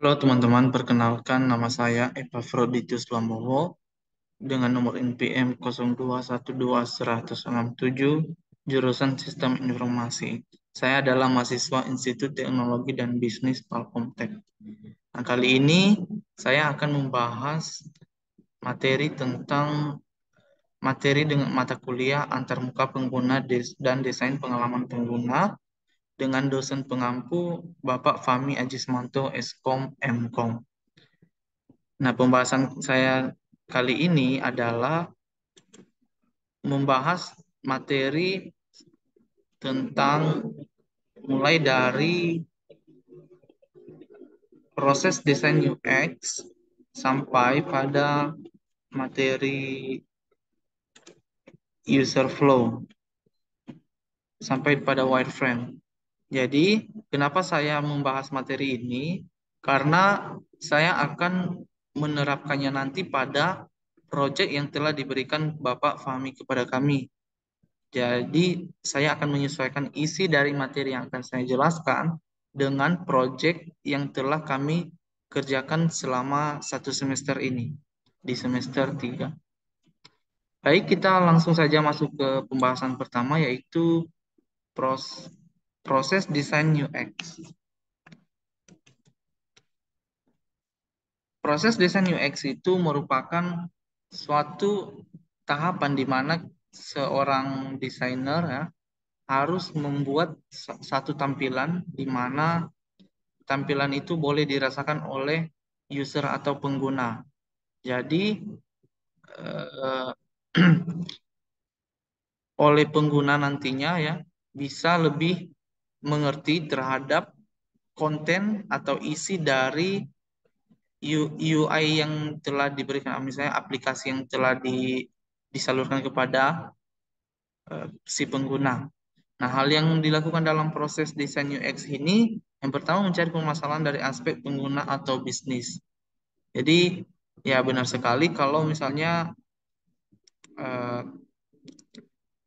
Halo teman-teman, perkenalkan nama saya Epafroditus Lambowo dengan nomor NPM 0212167, jurusan Sistem Informasi. Saya adalah mahasiswa Institut Teknologi dan Bisnis Palkomtek. Nah, kali ini saya akan membahas materi tentang materi dengan mata kuliah antarmuka pengguna dan desain pengalaman pengguna dengan dosen pengampu Bapak Fahmi Ajismanto Eskom Mkom. Nah, pembahasan saya kali ini adalah membahas materi tentang mulai dari proses desain UX sampai pada materi user flow sampai pada wireframe. Jadi, kenapa saya membahas materi ini? Karena saya akan menerapkannya nanti pada proyek yang telah diberikan Bapak Fahmi kepada kami. Jadi, saya akan menyesuaikan isi dari materi yang akan saya jelaskan dengan proyek yang telah kami kerjakan selama 1 semester ini, di semester 3. Baik, kita langsung saja masuk ke pembahasan pertama, yaitu pros- proses desain UX. Proses desain UX itu merupakan suatu tahapan di mana seorang desainer ya harus membuat satu tampilan di mana tampilan itu boleh dirasakan oleh user atau pengguna. Jadi eh, oleh pengguna nantinya ya bisa lebih mengerti terhadap konten atau isi dari UI yang telah diberikan, misalnya aplikasi yang telah disalurkan kepada si pengguna. Nah, hal yang dilakukan dalam proses desain UX ini, yang pertama mencari permasalahan dari aspek pengguna atau bisnis. Jadi, ya benar sekali eh,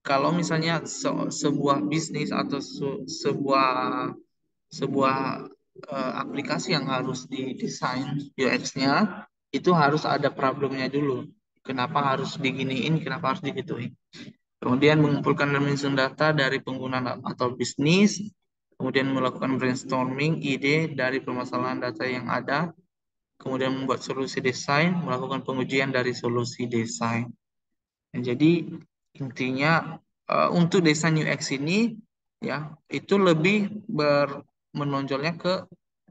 kalau misalnya sebuah bisnis atau sebuah sebuah aplikasi yang harus didesain UX-nya itu harus ada problemnya dulu. Kenapa harus diginiin, kenapa harus digituin. Kemudian mengumpulkan dan menyusun data dari pengguna atau bisnis, kemudian melakukan brainstorming ide dari permasalahan data yang ada, kemudian membuat solusi desain, melakukan pengujian dari solusi desain. Nah, jadi intinya untuk desain UX ini ya itu lebih menonjolnya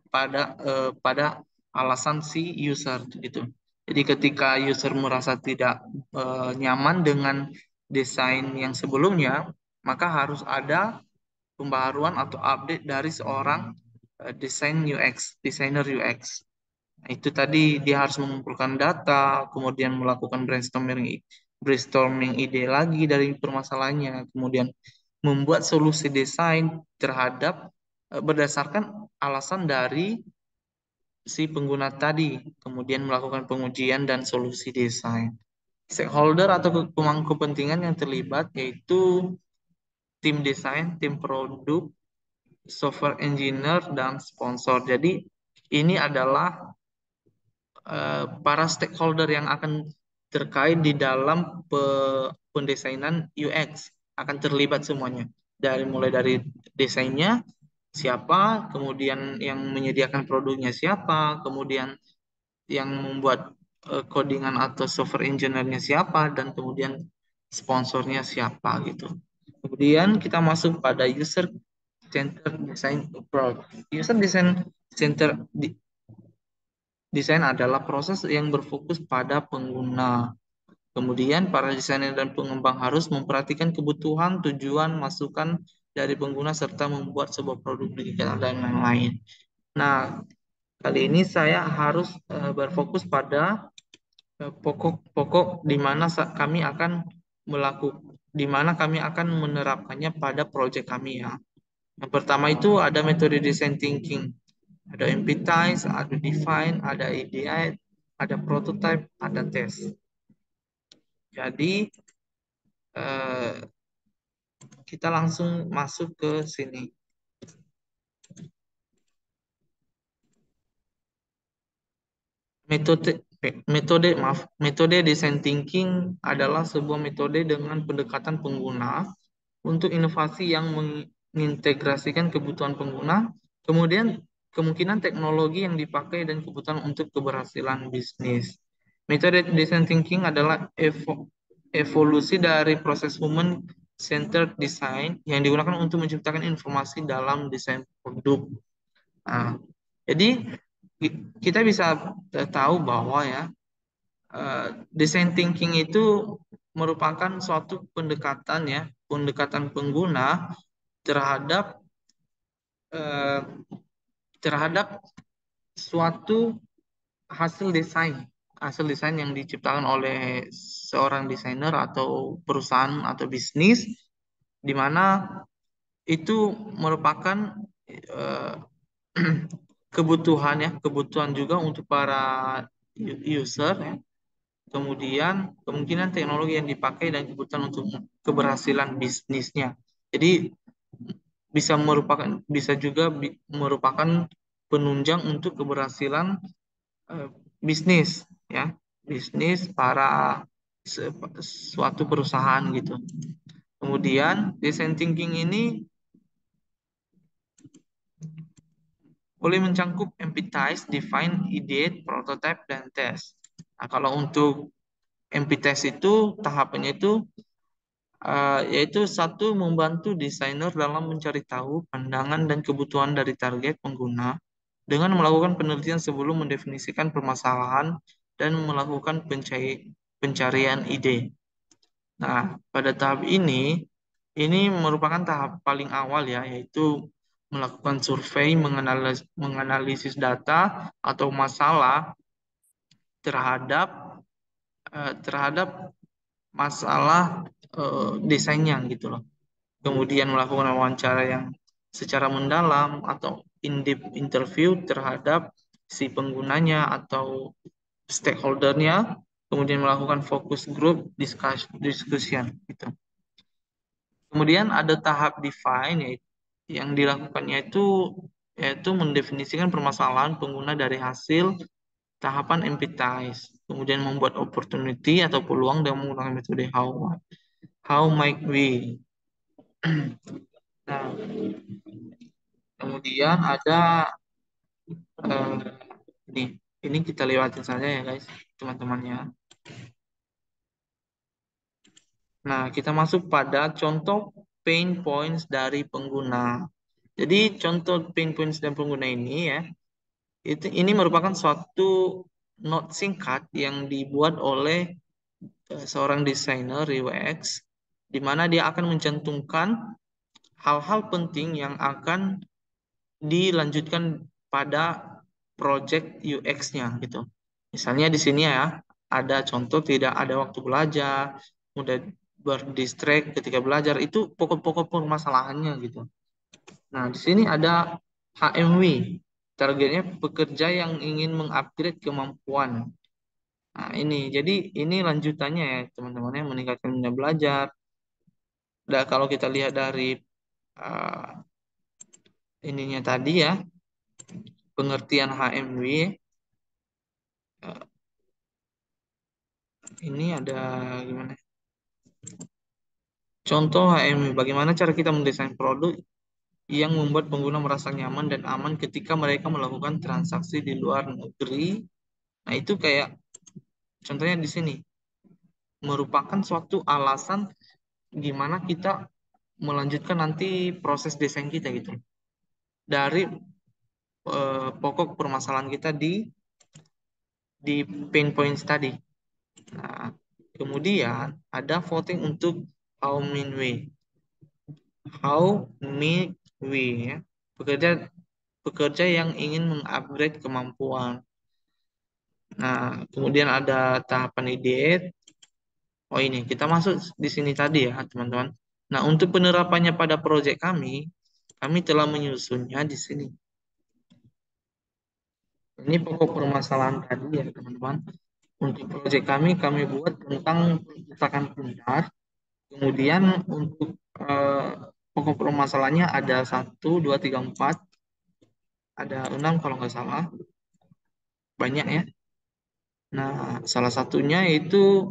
pada alasan si user gitu. Jadi ketika user merasa tidak nyaman dengan desain yang sebelumnya, maka harus ada pembaharuan atau update dari seorang desainer UX. Nah, itu tadi dia harus mengumpulkan data, kemudian melakukan brainstorming ide lagi dari permasalahannya, kemudian membuat solusi desain terhadap berdasarkan alasan dari si pengguna tadi, kemudian melakukan pengujian dan solusi desain. Stakeholder atau pemangku kepentingan yang terlibat yaitu tim desain, tim produk, software engineer, dan sponsor. Jadi ini adalah para stakeholder yang akan terkait di dalam pendesainan UX akan terlibat semuanya. Mulai dari desainnya siapa, kemudian yang menyediakan produknya siapa, kemudian yang membuat codingan atau software engineer-nya siapa, dan kemudian sponsornya siapa gitu. Kemudian kita masuk pada user center design approach. User design center desain adalah proses yang berfokus pada pengguna. Kemudian para desainer dan pengembang harus memperhatikan kebutuhan, tujuan, masukan dari pengguna serta membuat sebuah produk digital dan lain-lain. Nah, kali ini saya harus berfokus pada pokok-pokok di mana kami akan menerapkannya pada proyek kami ya. Yang pertama itu ada metode design thinking. Ada empathize, ada define, ada ideate, ada prototype, ada test. Jadi eh, kita langsung masuk ke sini. Metode metode design thinking adalah sebuah metode dengan pendekatan pengguna untuk inovasi yang mengintegrasikan kebutuhan pengguna, kemudian kemungkinan teknologi yang dipakai dan kebutuhan untuk keberhasilan bisnis. Metode design thinking adalah evolusi dari proses human centered design yang digunakan untuk menciptakan informasi dalam desain produk. Nah, jadi kita bisa tahu bahwa ya design thinking itu merupakan suatu pendekatan ya, pendekatan pengguna terhadap eh, terhadap suatu hasil desain yang diciptakan oleh seorang desainer atau perusahaan atau bisnis, di mana itu merupakan eh, kebutuhan ya, kebutuhan juga untuk para user ya. Kemudian kemungkinan teknologi yang dipakai dan kebutuhan untuk keberhasilan bisnisnya. Jadi bisa juga merupakan penunjang untuk keberhasilan eh, bisnis ya, bisnis para suatu perusahaan gitu. Kemudian design thinking ini boleh mencangkup empathize, define, ideate, prototype, dan test. Nah, kalau untuk empathize itu tahapannya itu yaitu satu, membantu desainer dalam mencari tahu pandangan dan kebutuhan dari target pengguna dengan melakukan penelitian sebelum mendefinisikan permasalahan dan melakukan pencarian ide. Nah, pada tahap ini merupakan tahap paling awal ya, yaitu melakukan survei, menganalisis data atau masalah terhadap terhadap masalah desainnya gitu loh. Kemudian melakukan wawancara yang secara mendalam atau in-depth interview terhadap si penggunanya atau stakeholdernya, kemudian melakukan focus group discussion gitu. Kemudian ada tahap define yang dilakukannya yaitu mendefinisikan permasalahan pengguna dari hasil tahapan empathize, kemudian membuat opportunity atau peluang dengan menggunakan metode how might we. Nah, kemudian ada eh, ini ini kita lewatin saja ya guys, teman-temannya. Nah, kita masuk pada contoh pain points dari pengguna. Jadi contoh pain points dari pengguna ini ya, ini merupakan suatu note singkat yang dibuat oleh seorang desainer UX, di mana dia akan mencantumkan hal-hal penting yang akan dilanjutkan pada project UX-nya gitu. Misalnya di sini ya ada contoh tidak ada waktu belajar, mudah berdistract ketika belajar, itu pokok-pokok permasalahannya gitu. Nah, di sini ada HMW. Targetnya pekerja yang ingin mengupgrade kemampuan. Nah, ini lanjutannya ya, teman-teman, yang meningkatkan minat belajar. Dan kalau kita lihat dari uh, ininya tadi ya, pengertian HMW, ini ada gimana? Contoh HMW, bagaimana cara kita mendesain produk yang membuat pengguna merasa nyaman dan aman ketika mereka melakukan transaksi di luar negeri. Nah, itu kayak contohnya di sini merupakan suatu alasan gimana kita melanjutkan nanti proses desain kita gitu. Dari pokok permasalahan kita di pain points tadi. Nah, kemudian ada voting untuk how mean way. How mean way ya. Pekerja pekerja yang ingin mengupgrade kemampuan. Nah, kemudian ada tahapan ideate. Oh, ini kita masuk di sini tadi ya, teman-teman. Nah, untuk penerapannya pada proyek kami telah menyusunnya di sini. Ini pokok permasalahan tadi ya, teman-teman. Untuk proyek kami buat tentang perpustakaan pintar. Kemudian untuk eh, pokok permasalahannya ada 1, 2, 3, 4, ada 6 kalau nggak salah, banyak ya. Nah, salah satunya itu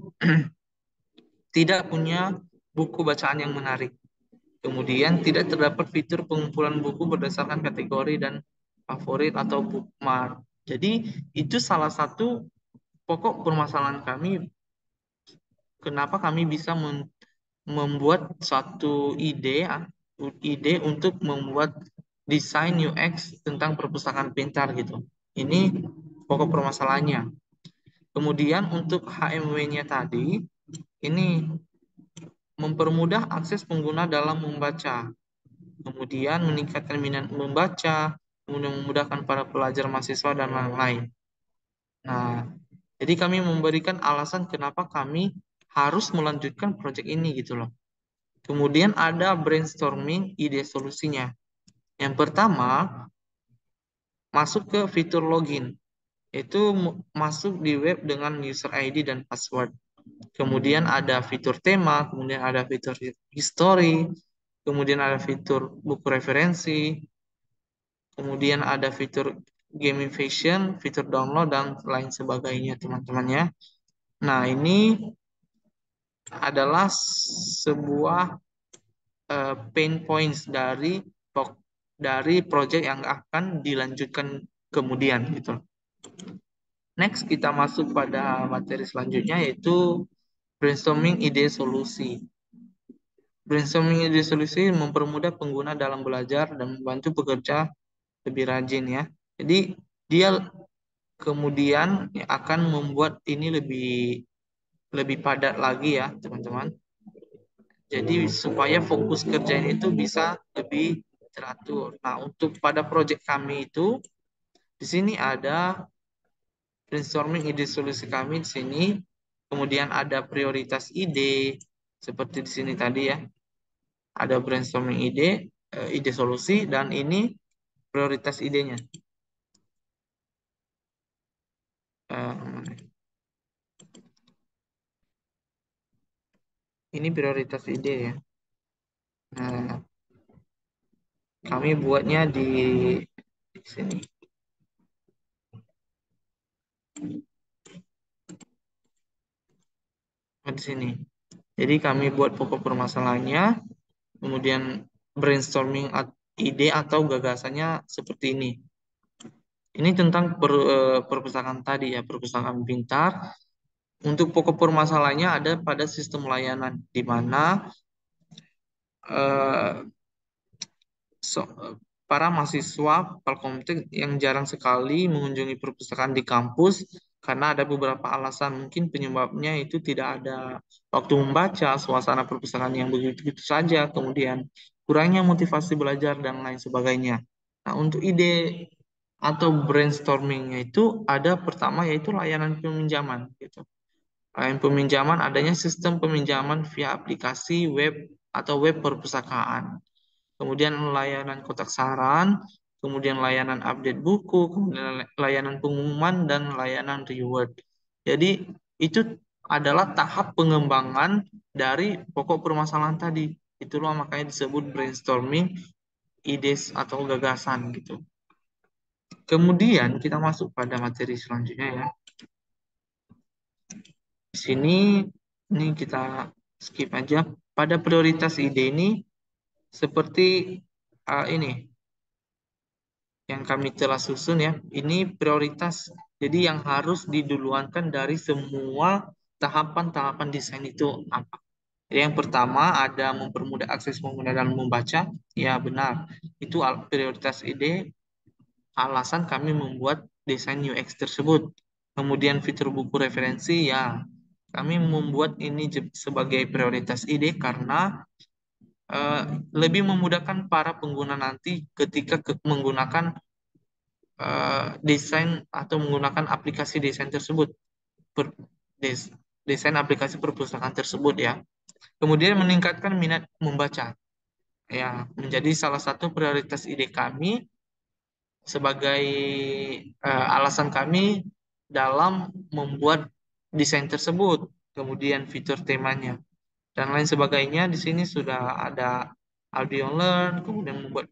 tidak punya buku bacaan yang menarik. Kemudian tidak terdapat fitur pengumpulan buku berdasarkan kategori dan favorit atau bookmark. Jadi itu salah satu pokok permasalahan kami, kenapa kami bisa membuat suatu ide untuk membuat desain UX tentang perpustakaan pintar gitu. Ini pokok permasalahannya. Kemudian untuk HMW-nya tadi, ini mempermudah akses pengguna dalam membaca, kemudian meningkatkan minat membaca, kemudian memudahkan para pelajar mahasiswa dan lain-lain. Nah, jadi kami memberikan alasan kenapa kami harus melanjutkan proyek ini gitu loh. Kemudian ada brainstorming ide solusinya. Yang pertama, masuk ke fitur login. Itu masuk di web dengan user ID dan password. Kemudian ada fitur tema, kemudian ada fitur history, kemudian ada fitur buku referensi, kemudian ada fitur gamification, fitur download, dan lain sebagainya, teman-teman ya. Nah, ini adalah sebuah pain points dari project yang akan dilanjutkan kemudian gitu. Next, kita masuk pada materi selanjutnya, yaitu brainstorming ide solusi. Brainstorming ide solusi mempermudah pengguna dalam belajar dan membantu bekerja lebih rajin ya. Jadi dia kemudian akan membuat ini lebih lebih padat lagi ya, teman-teman. Jadi supaya fokus kerjaan itu bisa lebih teratur. Nah, untuk pada proyek kami itu di sini ada brainstorming ide solusi kami di sini, kemudian ada prioritas ide seperti di sini tadi ya. Ada brainstorming ide, ide solusi, dan ini prioritas idenya. Eh, Ini prioritas ide ya. Nah, kami buatnya di sini. Di sini. Jadi kami buat pokok permasalahannya, kemudian brainstorming ide atau gagasannya seperti ini. Ini tentang perpustakaan tadi ya, perpustakaan pintar. Untuk pokok permasalahannya ada pada sistem layanan, di mana eh, para mahasiswa Palkomtek yang jarang sekali mengunjungi perpustakaan di kampus karena ada beberapa alasan. Mungkin penyebabnya itu tidak ada waktu membaca, suasana perpustakaan yang begitu-begitu saja, kemudian kurangnya motivasi belajar dan lain sebagainya. Nah, untuk ide atau brainstormingnya itu ada pertama yaitu layanan peminjaman gitu. Layanan peminjaman adanya sistem peminjaman via aplikasi web atau web perpustakaan, kemudian layanan kotak saran, kemudian layanan update buku, kemudian layanan pengumuman, dan layanan reward. Jadi itu adalah tahap pengembangan dari pokok permasalahan tadi. Itulah makanya disebut brainstorming ide atau gagasan gitu. Kemudian kita masuk pada materi selanjutnya ya. Di sini ini kita skip aja. Pada prioritas ide ini seperti ini yang kami telah susun ya, ini prioritas. Jadi yang harus diduluankan dari semua tahapan-tahapan desain itu apa? Jadi yang pertama ada mempermudah akses pengguna dalam membaca. Ya benar, itu prioritas ide, alasan kami membuat desain UX tersebut. Kemudian fitur buku referensi, ya kami membuat ini sebagai prioritas ide karena eh, lebih memudahkan para pengguna nanti ketika menggunakan desain atau menggunakan aplikasi desain tersebut, per- desain aplikasi perpustakaan tersebut ya. Kemudian meningkatkan minat membaca, ya menjadi salah satu prioritas ide kami sebagai alasan kami dalam membuat desain tersebut. Kemudian fitur temanya dan lain sebagainya. Di sini sudah ada audio learn, kemudian membuat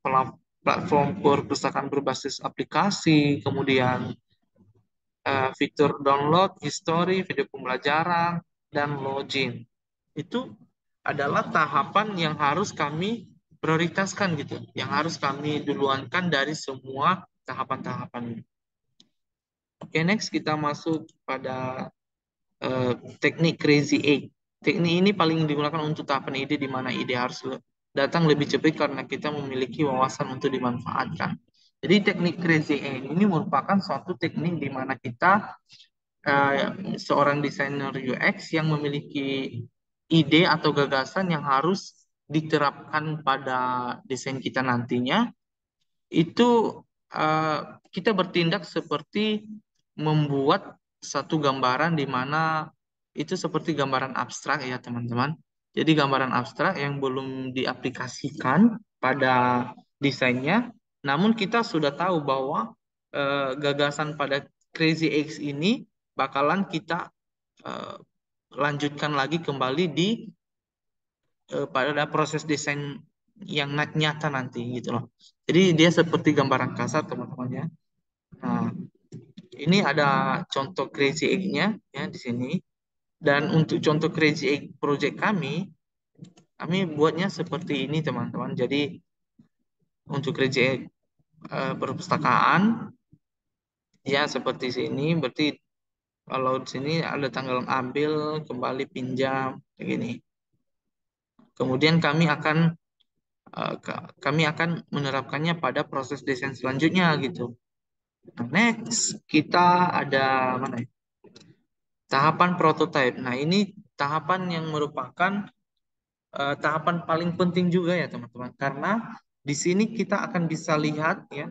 platform perpustakaan berbasis aplikasi, kemudian fitur download, history, video pembelajaran, dan login. Itu adalah tahapan yang harus kami prioritaskan gitu, yang harus kami duluankan dari semua tahapan-tahapan. Oke, next kita masuk pada eh, teknik Crazy Eight. Teknik ini paling digunakan untuk tahapan ide di mana ide harus datang lebih cepat karena kita memiliki wawasan untuk dimanfaatkan. Jadi teknik Crazy Eight ini merupakan suatu teknik di mana kita seorang desainer UX yang memiliki ide atau gagasan yang harus diterapkan pada desain kita nantinya itu eh, kita bertindak seperti membuat satu gambaran di mana itu seperti gambaran abstrak ya teman-teman. Jadi gambaran abstrak yang belum diaplikasikan pada desainnya, namun kita sudah tahu bahwa gagasan pada Crazy X ini bakalan kita eh, lanjutkan lagi kembali di pada proses desain yang nyata nanti gitu loh. Jadi dia seperti gambaran kasar teman-teman ya. Nah, ini ada contoh Crazy Egg-nya ya di sini. Dan untuk contoh Crazy Egg project kami buatnya seperti ini teman-teman. Jadi untuk Crazy Egg perpustakaan ya seperti sini. Berarti kalau di sini ada tanggal ambil, kembali pinjam, kayak gini. Kemudian kami akan menerapkannya pada proses desain selanjutnya gitu. Nah, next kita ada mana ya? Tahapan prototype. Nah, ini tahapan yang merupakan tahapan paling penting juga ya teman-teman, karena di sini kita akan bisa lihat ya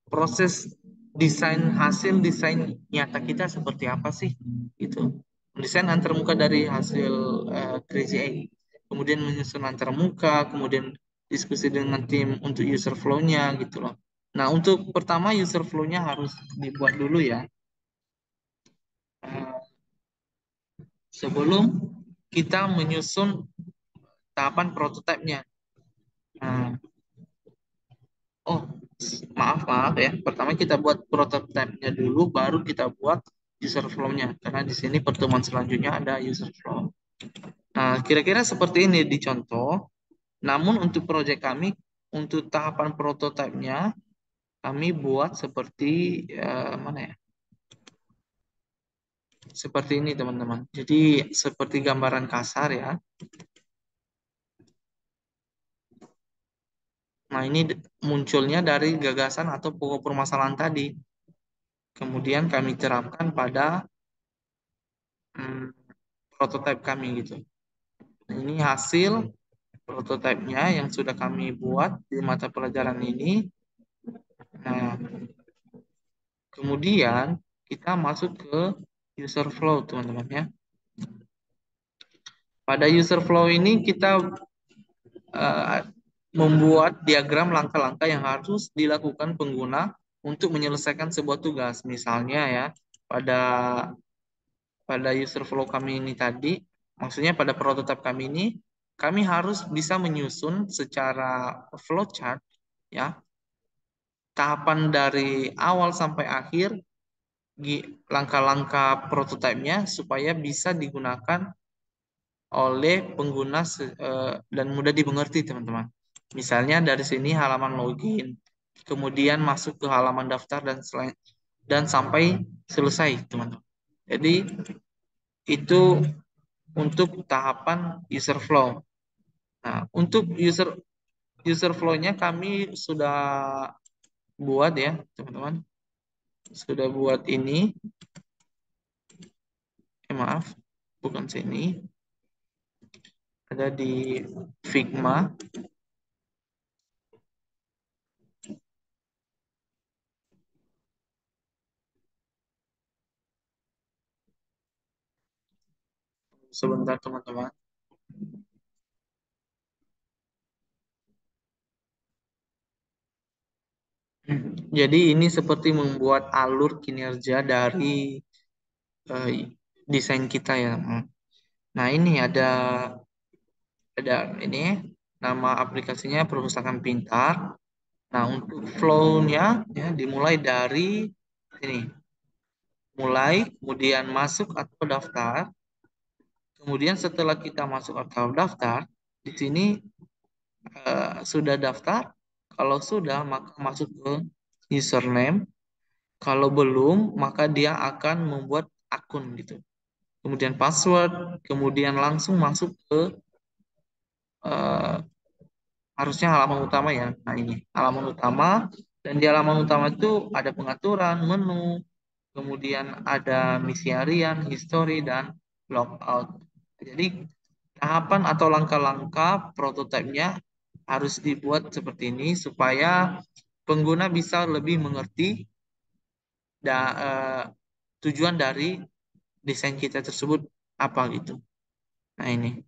proses desain hasil desain nyata kita seperti apa sih gitu. Desain antarmuka dari hasil Crazy Egg, kemudian menyusun antarmuka, kemudian diskusi dengan tim untuk user flow-nya gitu loh. Nah, untuk pertama user flow-nya harus dibuat dulu ya. Eh, Sebelum kita menyusun tahapan prototipenya. Nah, oh, maaf, maaf ya. Pertama kita buat prototype-nya dulu, baru kita buat user flow-nya. Karena di sini pertemuan selanjutnya ada user flow. Nah, kira-kira seperti ini di contoh. Namun untuk proyek kami, untuk tahapan prototype-nya, kami buat seperti, mana ya? Seperti ini teman-teman. Jadi seperti gambaran kasar ya. Nah, ini munculnya dari gagasan atau pokok permasalahan tadi. Kemudian kami terapkan pada hmm, prototipe kami gitu. Nah, ini hasil prototipenya yang sudah kami buat di mata pelajaran ini. Nah, kemudian kita masuk ke user flow, teman-teman ya. Pada user flow ini kita eh, membuat diagram langkah-langkah yang harus dilakukan pengguna untuk menyelesaikan sebuah tugas. Misalnya ya, pada pada user flow kami ini tadi, maksudnya pada prototipe kami ini, kami harus bisa menyusun secara flowchart ya, tahapan dari awal sampai akhir, langkah-langkah prototipenya supaya bisa digunakan oleh pengguna dan mudah dimengerti teman-teman. Misalnya dari sini halaman login, kemudian masuk ke halaman daftar dan sampai selesai teman-teman. Jadi itu untuk tahapan user flow. Nah, untuk user flow-nya kami sudah buat ya, teman-teman. Sudah buat ini. Maaf, bukan sini. Ada di Figma. Sebentar, teman-teman. Jadi ini seperti membuat alur kinerja dari eh, desain kita ya. Nah, ini ada ini nama aplikasinya perpustakaan pintar. Nah, untuk flow-nya ya dimulai dari ini. mulai, kemudian masuk atau daftar. Kemudian setelah kita masuk atau daftar, di sini sudah daftar. Kalau sudah, maka masuk ke username. Kalau belum, maka dia akan membuat akun gitu. Kemudian password, kemudian langsung masuk ke eh, harusnya halaman utama ya. Nah ini halaman utama, dan di halaman utama itu ada pengaturan, menu, kemudian ada misi harian, history, dan logout. Jadi tahapan atau langkah-langkah prototipenya harus dibuat seperti ini supaya pengguna bisa lebih mengerti tujuan dari desain kita tersebut apa gitu. Nah ini,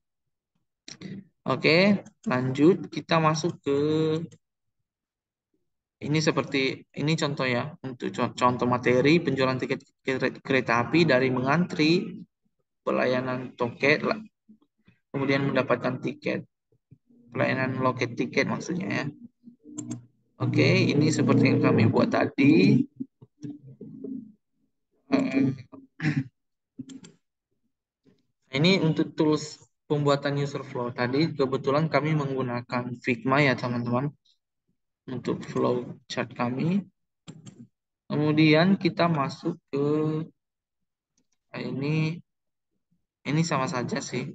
oke, lanjut kita masuk ke ini seperti ini contoh ya untuk contoh materi penjualan tiket kereta api dari mengantri, pelayanan toket, kemudian mendapatkan tiket, pelayanan loket tiket maksudnya ya. Oke, ini seperti yang kami buat tadi. Eh, Ini untuk tools pembuatan user flow. Tadi kebetulan kami menggunakan Figma ya teman-teman untuk flow chart kami. Kemudian kita masuk ke ini sama saja sih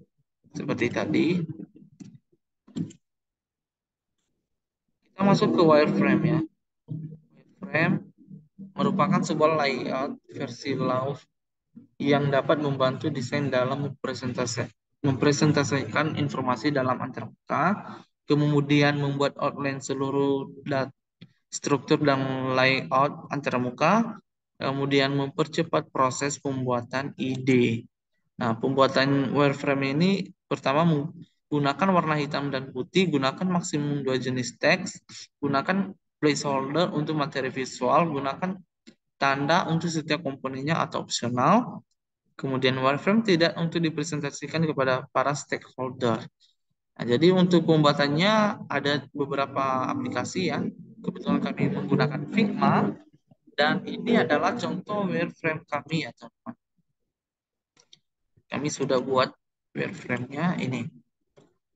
seperti tadi. Kita masuk ke wireframe ya. Wireframe merupakan sebuah layout versi layout yang dapat membantu desain dalam mempresentasikan informasi dalam antarmuka, kemudian membuat outline seluruh struktur dan layout antarmuka, kemudian mempercepat proses pembuatan ide. Nah, pembuatan wireframe ini pertama menggunakan warna hitam dan putih, gunakan maksimum dua jenis teks, gunakan placeholder untuk materi visual, gunakan tanda untuk setiap komponennya atau opsional. Kemudian wireframe tidak untuk dipresentasikan kepada para stakeholder. Nah, jadi untuk pembuatannya ada beberapa aplikasi ya. Kebetulan kami menggunakan Figma dan ini adalah contoh wireframe kami ya teman-teman. Kami sudah buat wireframe-nya ini.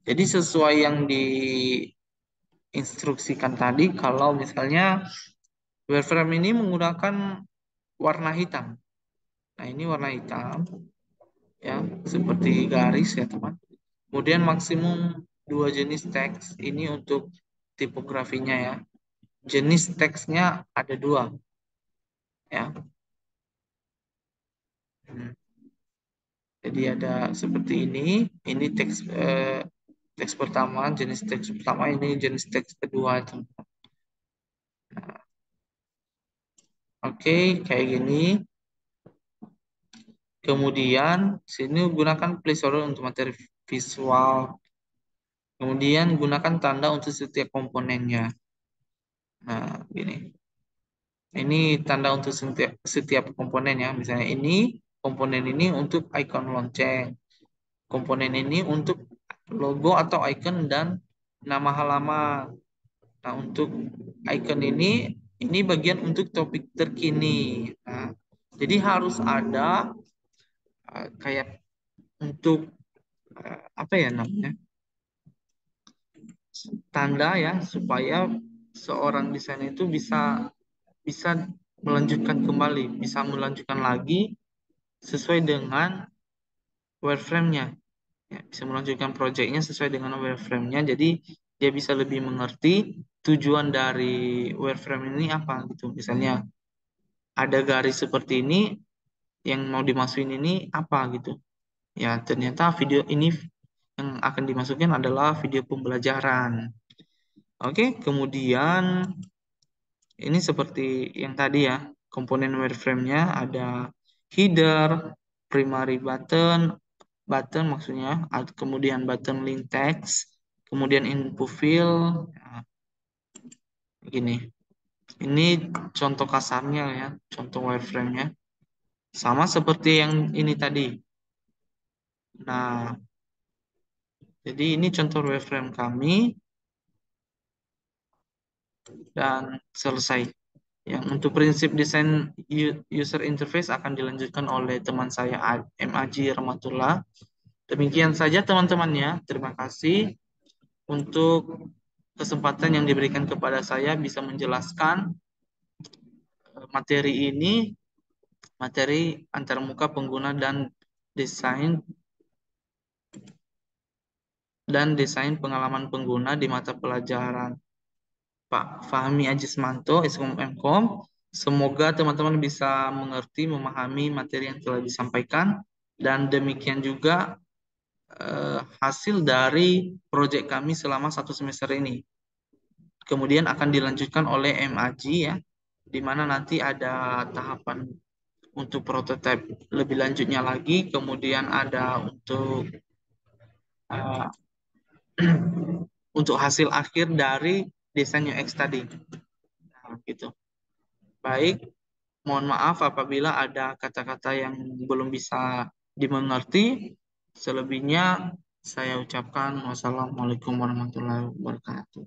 Jadi sesuai yang diinstruksikan tadi, kalau misalnya wireframe ini menggunakan warna hitam. Nah, ini warna hitam ya, seperti garis ya, teman. Kemudian maksimum dua jenis teks ini untuk tipografinya ya. Jenis teksnya ada dua ya. Hmm. Jadi ada seperti ini. Ini teks pertama, jenis teks pertama, ini jenis teks kedua itu. Oke, kayak gini. Kemudian sini gunakan placeholder untuk materi visual. Kemudian gunakan tanda untuk setiap komponennya. Nah, gini. Ini tanda untuk setiap komponen ya. Misalnya ini komponen ini untuk icon lonceng. Komponen ini untuk logo atau icon dan nama halaman. Nah, untuk icon ini bagian untuk topik terkini. Nah, jadi harus ada kayak untuk apa ya namanya? Tanda ya supaya seorang desainer itu bisa bisa melanjutkan kembali, bisa melanjutkan lagi sesuai dengan wireframe-nya. Ya, bisa melanjutkan proyeknya sesuai dengan wireframe-nya. Jadi dia bisa lebih mengerti tujuan dari wireframe ini apa gitu. Misalnya ada garis seperti ini yang mau dimasukin ini apa gitu. Ya, ternyata video ini yang akan dimasukkan adalah video pembelajaran. Oke, kemudian ini seperti yang tadi ya, komponen wireframe-nya ada header, primary button, button maksudnya, kemudian button link text, kemudian info field, nah, gini. Ini contoh kasarnya ya, contoh wireframe-nya. Sama seperti yang ini tadi. Nah, jadi ini contoh wireframe kami dan selesai. Yang untuk prinsip desain user interface akan dilanjutkan oleh teman saya MAG Ramatullah. Demikian saja teman-temannya. Terima kasih untuk kesempatan yang diberikan kepada saya bisa menjelaskan materi ini, materi antarmuka pengguna dan desain pengalaman pengguna di mata pelajaran Pak Fahmi Ajismanto, SKM. Semoga teman-teman bisa mengerti, memahami materi yang telah disampaikan, dan demikian juga hasil dari proyek kami selama 1 semester ini. Kemudian akan dilanjutkan oleh MAG ya, di mana nanti ada tahapan untuk prototipe lebih lanjutnya lagi, kemudian ada uh, untuk hasil akhir dari desain UX tadi. Nah, gitu. Baik, mohon maaf apabila ada kata-kata yang belum bisa dimengerti. Selebihnya saya ucapkan wassalamualaikum warahmatullahi wabarakatuh.